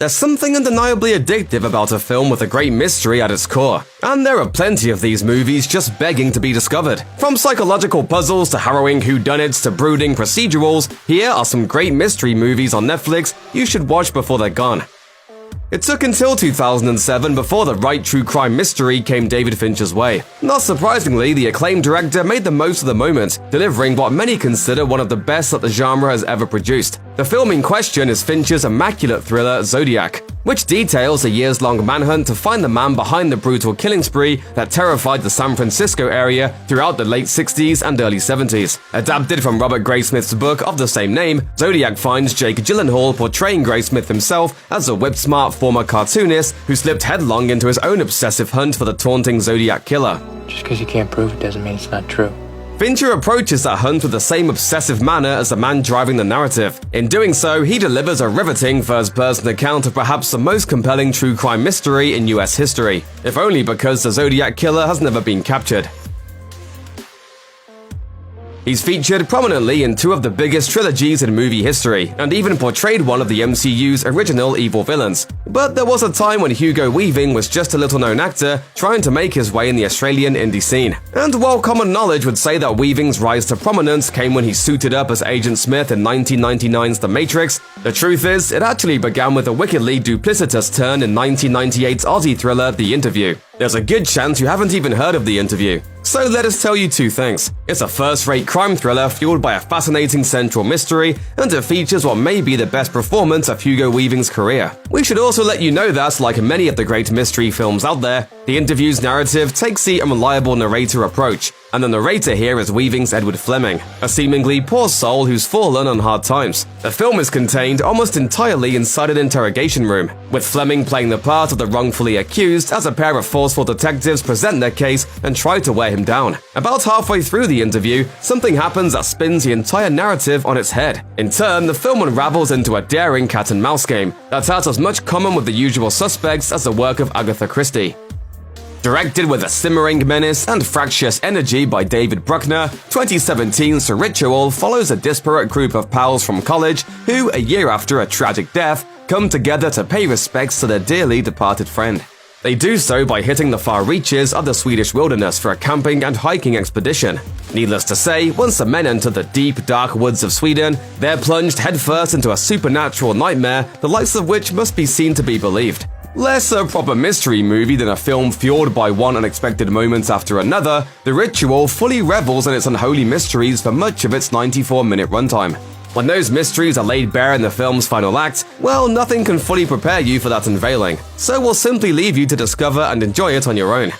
There's something undeniably addictive about a film with a great mystery at its core, and there are plenty of these movies just begging to be discovered. From psychological puzzles to harrowing whodunits to brooding procedurals, here are some great mystery movies on Netflix you should watch before they're gone. It took until 2007 before the right true crime mystery came David Fincher's way. Not surprisingly, the acclaimed director made the most of the moment, delivering what many consider one of the best that the genre has ever produced. The film in question is Fincher's immaculate thriller Zodiac, which details a years-long manhunt to find the man behind the brutal killing spree that terrified the San Francisco area throughout the late 60s and early 70s. Adapted from Robert Graysmith's book of the same name, Zodiac finds Jake Gyllenhaal portraying Graysmith himself as a whip-smart former cartoonist who slipped headlong into his own obsessive hunt for the taunting Zodiac killer. Just because you can't prove it doesn't mean it's not true. Fincher approaches that hunt with the same obsessive manner as the man driving the narrative. In doing so, he delivers a riveting first-person account of perhaps the most compelling true crime mystery in US history, if only because the Zodiac killer has never been captured. He's featured prominently in two of the biggest trilogies in movie history, and even portrayed one of the MCU's original evil villains. But there was a time when Hugo Weaving was just a little-known actor trying to make his way in the Australian indie scene. And while common knowledge would say that Weaving's rise to prominence came when he suited up as Agent Smith in 1999's The Matrix, the truth is, it actually began with a wickedly duplicitous turn in 1998's Aussie thriller The Interview. There's a good chance you haven't even heard of The Interview. So let us tell you two things. It's a first-rate crime thriller fueled by a fascinating central mystery, and it features what may be the best performance of Hugo Weaving's career. We should also let you know that, like many of the great mystery films out there, The Interview's narrative takes the unreliable narrator approach, and the narrator here is Weaving's Edward Fleming, a seemingly poor soul who's fallen on hard times. The film is contained almost entirely inside an interrogation room, with Fleming playing the part of the wrongfully accused as a pair of forceful detectives present their case and try to wear him down. About halfway through The Interview, something happens that spins the entire narrative on its head. In turn, the film unravels into a daring cat-and-mouse game that has as much common with the usual suspects as the work of Agatha Christie. Directed with a simmering menace and fractious energy by David Bruckner, 2017's The Ritual follows a disparate group of pals from college who, a year after a tragic death, come together to pay respects to their dearly departed friend. They do so by hitting the far reaches of the Swedish wilderness for a camping and hiking expedition. Needless to say, once the men enter the deep, dark woods of Sweden, they're plunged headfirst into a supernatural nightmare, the likes of which must be seen to be believed. Less a proper mystery movie than a film fueled by one unexpected moment after another, The Ritual fully revels in its unholy mysteries for much of its 94-minute runtime. When those mysteries are laid bare in the film's final act, well, nothing can fully prepare you for that unveiling, so we'll simply leave you to discover and enjoy it on your own.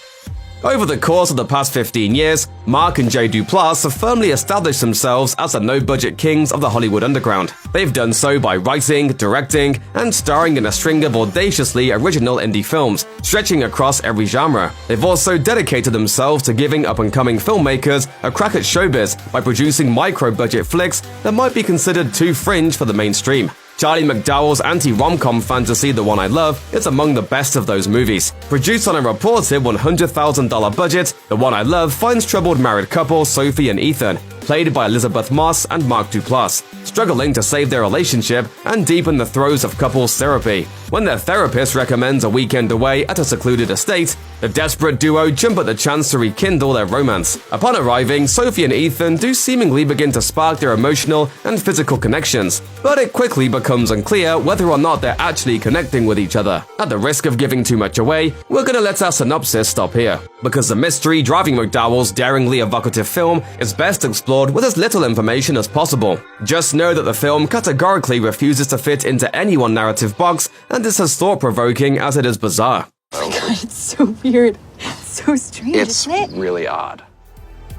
Over the course of the past 15 years, Mark and Jay Duplass have firmly established themselves as the no-budget kings of the Hollywood underground. They've done so by writing, directing, and starring in a string of audaciously original indie films, stretching across every genre. They've also dedicated themselves to giving up-and-coming filmmakers a crack at showbiz by producing micro-budget flicks that might be considered too fringe for the mainstream. Charlie McDowell's anti-rom-com fantasy The One I Love is among the best of those movies. Produced on a reported $100,000 budget, The One I Love finds troubled married couple Sophie and Ethan, played by Elizabeth Moss and Mark Duplass, struggling to save their relationship and deepen the throes of couples therapy. When their therapist recommends a weekend away at a secluded estate, the desperate duo jump at the chance to rekindle their romance. Upon arriving, Sophie and Ethan do seemingly begin to spark their emotional and physical connections, but it quickly becomes unclear whether or not they're actually connecting with each other. At the risk of giving too much away, we're gonna let our synopsis stop here, because the mystery driving McDowell's daringly evocative film is best explored with as little information as possible. Just know that the film categorically refuses to fit into any one narrative box, and is as thought-provoking as it is bizarre. Oh my god, it's so weird. It's so strange, isn't it? Really odd.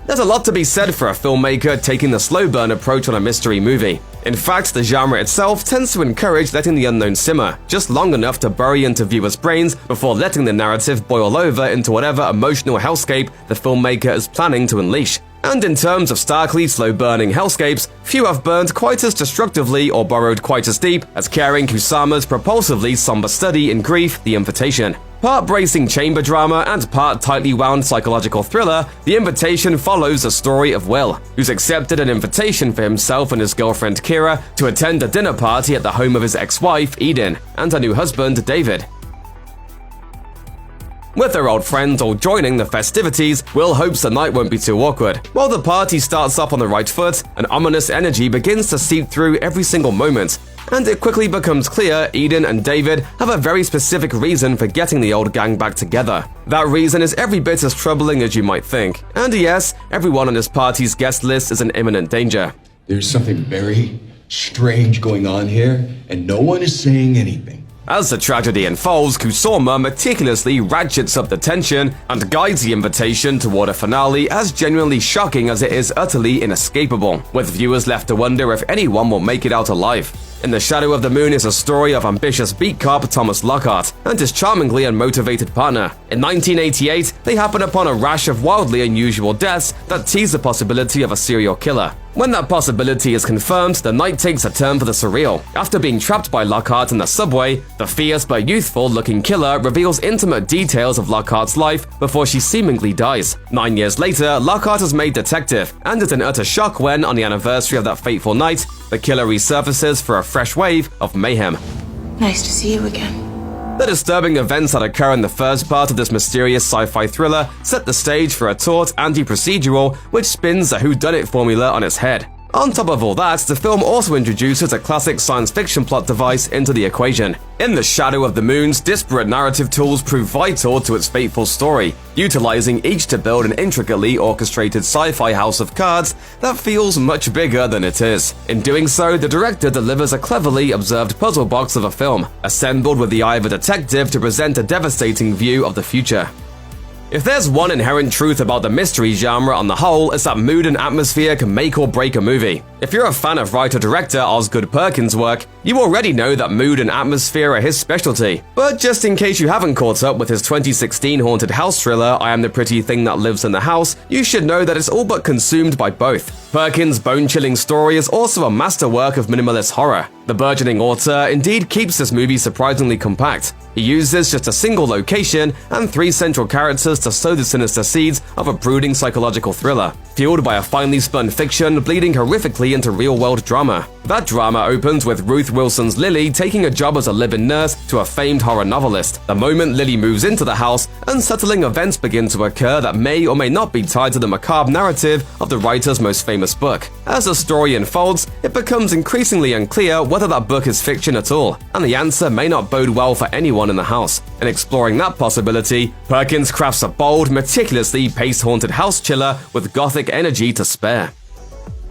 There's a lot to be said for a filmmaker taking the slow burn approach on a mystery movie. In fact, the genre itself tends to encourage letting the unknown simmer, just long enough to bury into viewers' brains before letting the narrative boil over into whatever emotional hellscape the filmmaker is planning to unleash. And in terms of starkly slow-burning hellscapes, few have burned quite as destructively or burrowed quite as deep as Karen Kusama's propulsively somber study in Grief, The Invitation. Part bracing chamber drama and part tightly wound psychological thriller, The Invitation follows the story of Will, who's accepted an invitation for himself and his girlfriend Kira to attend a dinner party at the home of his ex-wife, Eden, and her new husband, David. With their old friends all joining the festivities, Will hopes the night won't be too awkward. While the party starts off on the right foot, an ominous energy begins to seep through every single moment, and it quickly becomes clear Eden and David have a very specific reason for getting the old gang back together. That reason is every bit as troubling as you might think. And yes, everyone on this party's guest list is in imminent danger. There's something very strange going on here, and no one is saying anything. As the tragedy unfolds, Kusama meticulously ratchets up the tension and guides the invitation toward a finale as genuinely shocking as it is utterly inescapable, with viewers left to wonder if anyone will make it out alive. In the Shadow of the Moon is a story of ambitious beat cop Thomas Lockhart and his charmingly unmotivated partner. In 1988, they happen upon a rash of wildly unusual deaths that tease the possibility of a serial killer. When that possibility is confirmed, the night takes a turn for the surreal. After being trapped by Lockhart in the subway, the fierce but youthful-looking killer reveals intimate details of Lockhart's life before she seemingly dies. 9 years later, Lockhart is made detective and is in utter shock when, on the anniversary of that fateful night, the killer resurfaces for a fresh wave of mayhem. Nice to see you again. The disturbing events that occur in the first part of this mysterious sci-fi thriller set the stage for a taut anti-procedural which spins the whodunit formula on its head. On top of all that, the film also introduces a classic science fiction plot device into the equation. In The Shadow of the Moon's disparate narrative tools prove vital to its fateful story, utilizing each to build an intricately orchestrated sci-fi house of cards that feels much bigger than it is. In doing so, the director delivers a cleverly observed puzzle box of a film, assembled with the eye of a detective to present a devastating view of the future. If there's one inherent truth about the mystery genre on the whole, it's that mood and atmosphere can make or break a movie. If you're a fan of writer-director Osgood Perkins' work, you already know that mood and atmosphere are his specialty. But just in case you haven't caught up with his 2016 haunted house thriller I Am the Pretty Thing That Lives in the House, you should know that it's all but consumed by both. Perkins' bone-chilling story is also a masterwork of minimalist horror. The burgeoning author indeed keeps this movie surprisingly compact. He uses just a single location and 3 central characters to sow the sinister seeds of a brooding psychological thriller, fueled by a finely spun fiction bleeding horrifically into real-world drama. That drama opens with Ruth Wilson's Lily taking a job as a live-in nurse to a famed horror novelist. The moment Lily moves into the house, unsettling events begin to occur that may or may not be tied to the macabre narrative of the writer's most famous book. As the story unfolds, it becomes increasingly unclear whether that book is fiction at all, and the answer may not bode well for anyone in the house. In exploring that possibility, Perkins crafts a bold, meticulously paced haunted house chiller with gothic energy to spare.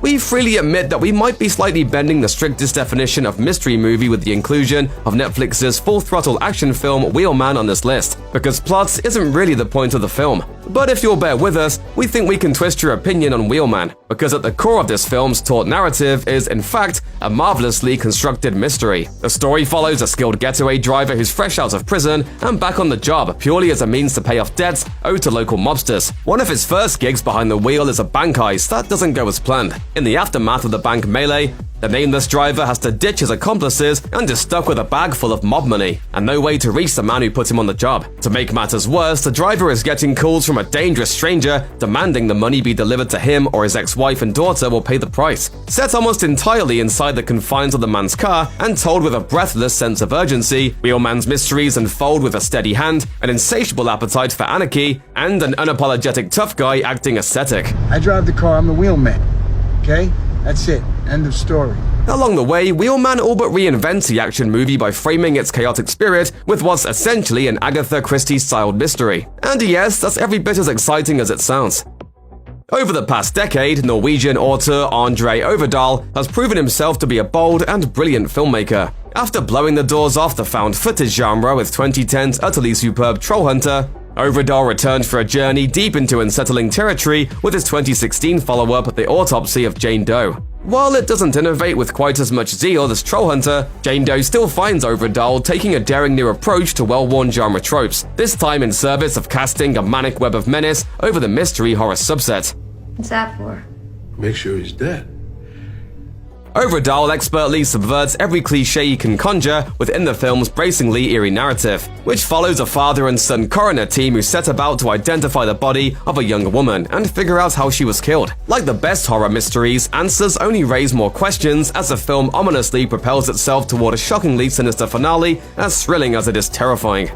We freely admit that we might be slightly bending the strictest definition of mystery movie with the inclusion of Netflix's full-throttle action film Wheelman on this list, because plots isn't really the point of the film. But if you'll bear with us, we think we can twist your opinion on Wheelman, because at the core of this film's taut narrative is, in fact, a marvelously constructed mystery. The story follows a skilled getaway driver who's fresh out of prison and back on the job purely as a means to pay off debts owed to local mobsters. One of his first gigs behind the wheel is a bank heist that doesn't go as planned. In the aftermath of the bank melee, the nameless driver has to ditch his accomplices and is stuck with a bag full of mob money, and no way to reach the man who put him on the job. To make matters worse, the driver is getting calls from a dangerous stranger demanding the money be delivered to him or his ex-wife and daughter will pay the price. Set almost entirely inside the confines of the man's car and told with a breathless sense of urgency, Wheelman's mysteries unfold with a steady hand, an insatiable appetite for anarchy, and an unapologetic tough guy acting ascetic. I drive the car, I'm the wheelman. Okay? That's it. End of story. Along the way, Wheelman all but reinvents the action movie by framing its chaotic spirit with what's essentially an Agatha Christie-styled mystery. And yes, that's every bit as exciting as it sounds. Over the past decade, Norwegian author Andre Overdal has proven himself to be a bold and brilliant filmmaker. After blowing the doors off the found footage genre with 2010's utterly superb Trollhunter, Overdal returned for a journey deep into unsettling territory with his 2016 follow-up The Autopsy of Jane Doe. While it doesn't innovate with quite as much zeal as Trollhunter, Jane Doe still finds Overdal taking a daring new approach to well-worn genre tropes, this time in service of casting a manic web of menace over the mystery horror subset. What's that for? Make sure he's dead. Overdahl expertly subverts every cliché he can conjure within the film's bracingly eerie narrative, which follows a father and son coroner team who set about to identify the body of a young woman and figure out how she was killed. Like the best horror mysteries, answers only raise more questions as the film ominously propels itself toward a shockingly sinister finale, as thrilling as it is terrifying.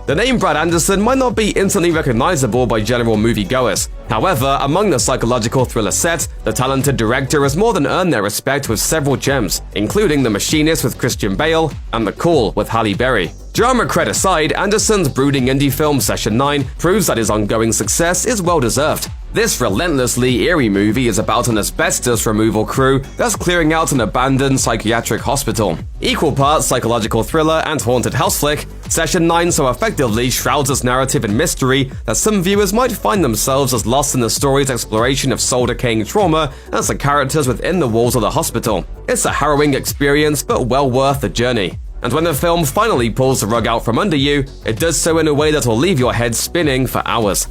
The name Brad Anderson might not be instantly recognizable by general moviegoers. However, among the psychological thriller set, the talented director has more than earned their respect with several gems, including The Machinist with Christian Bale and The Call with Halle Berry. Drama cred aside, Anderson's brooding indie film Session 9 proves that his ongoing success is well-deserved. This relentlessly eerie movie is about an asbestos removal crew that's clearing out an abandoned psychiatric hospital. Equal parts psychological thriller and haunted house flick, Session 9 so effectively shrouds its narrative in mystery that some viewers might find themselves as lost in the story's exploration of soul-decaying trauma as the characters within the walls of the hospital. It's a harrowing experience, but well worth the journey. And when the film finally pulls the rug out from under you, it does so in a way that will leave your head spinning for hours.